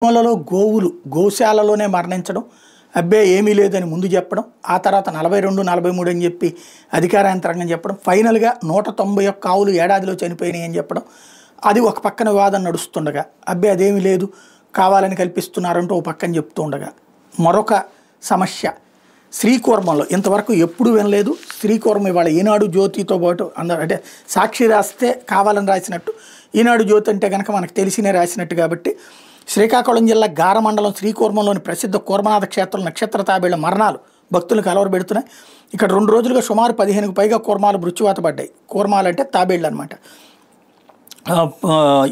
గ్రామాలలో గోవులు గోశాలలోనే మరణించడం, అబ్బే ఏమీ లేదని ముందు చెప్పడం, ఆ తర్వాత 42, 43 అని చెప్పి అధికార యంత్రాంగం చెప్పడం, ఫైనల్‌గా 191 ఆవులు ఏడాదిలో చనిపోయినాయి అని చెప్పడం. అది ఒక పక్కన వివాదం నడుస్తుండగా, అబ్బే అదేమీ లేదు కావాలని కల్పిస్తున్నారంటూ ఓ పక్కన చెప్తూ ఉండగా, మరొక సమస్య శ్రీకూర్మంలో ఇంతవరకు ఎప్పుడు వినలేదు. శ్రీకూర్మం ఇవాళ ఈనాడు జ్యోతితో పాటు అందరూ అంటే సాక్షి రాస్తే కావాలని రాసినట్టు, ఈనాడు జ్యోతి అంటే కనుక మనకు తెలిసినే రాసినట్టు కాబట్టి శ్రీకాకుళం జిల్లా గార మండలం శ్రీకూర్మంలోని ప్రసిద్ధ కూర్మనాథ క్షేత్రం నక్షత్ర తాబేళ్ల మరణాలు భక్తులు కలవరబెడుతున్నాయి. ఇక్కడ 2 రోజులుగా సుమారు 15కు పైగా కూర్మాలు మృత్యువాత పడ్డాయి. కూర్మాలు అంటే తాబేళ్ళు అనమాట.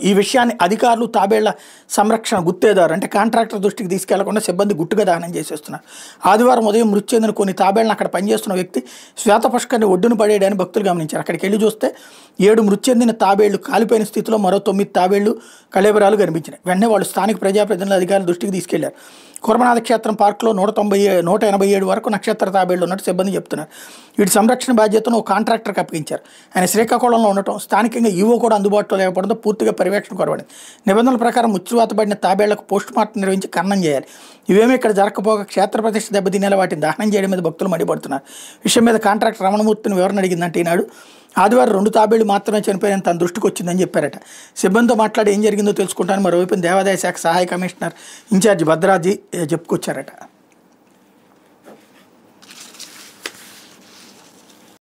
ఈ విషయాన్ని అధికారులు తాబేళ్ల సంరక్షణ గుత్తేదారు అంటే కాంట్రాక్టర్ దృష్టికి తీసుకెళ్లకుండా సిబ్బంది గుట్టుగా దహనం చేసేస్తున్నారు. ఆదివారం ఉదయం మృతి చెందిన కొన్ని తాబేళ్లను అక్కడ పనిచేస్తున్న వ్యక్తి శ్వేతపుష్కర్ని ఒడ్డున పడేయడాన్ని భక్తులు గమనించారు. అక్కడికి వెళ్ళి చూస్తే 7 మృతి చెందిన తాబేళ్లు కాలిపోయిన స్థితిలో మరో 9 తాబేళ్లు కళేబరాలు కనిపించినాయి. వెంటనే వాళ్ళు స్థానిక ప్రజాప్రతినిధుల అధికారుల దృష్టికి తీసుకెళ్లారు. కూర్మనాథ క్షేత్రం పార్కులో 187 వరకు నక్షత్ర తాబేళ్లు ఉన్నట్టు సిబ్బంది చెప్తున్నారు. వీటి సంరక్షణ బాధ్యతను ఒక కాంట్రాక్టర్కి అప్పగించారు. ఆయన శ్రీకాకుళంలో ఉండటం, స్థానికంగా ఈవో కూడా అందుబాటులో లేకపోవడంతో పూర్తిగా పర్యవేక్షణ కొరబడింది. నిబంధనల ప్రకారం మృత్యువాత పడిన తాబేళ్లకు పోస్ట్ మార్టం నిర్వహించి ఖననం చేయాలి. ఇవేమీ ఇక్కడ జరగకపోగా క్షేత్ర ప్రతిష్ఠ దెబ్బతినేలా వాటిని దహనం చేయడం మీద భక్తులు మండిపడుతున్నారు. విషయం మీద కాంట్రాక్టర్ రమణమూర్తిని వివరణ అడిగిందంటే ఈనాడు ఆదివారం 2 తాబేళ్లు మాత్రమే చనిపోయిన తన దృష్టికి వచ్చిందని చెప్పారట. సిబ్బందితో మాట్లాడి ఏం జరిగిందో తెలుసుకుంటాను మరోవైపు దేవాదాయ శాఖ సహాయ కమిషనర్ ఇన్ఛార్జి భద్రాజీ చెప్పుకొచ్చారట.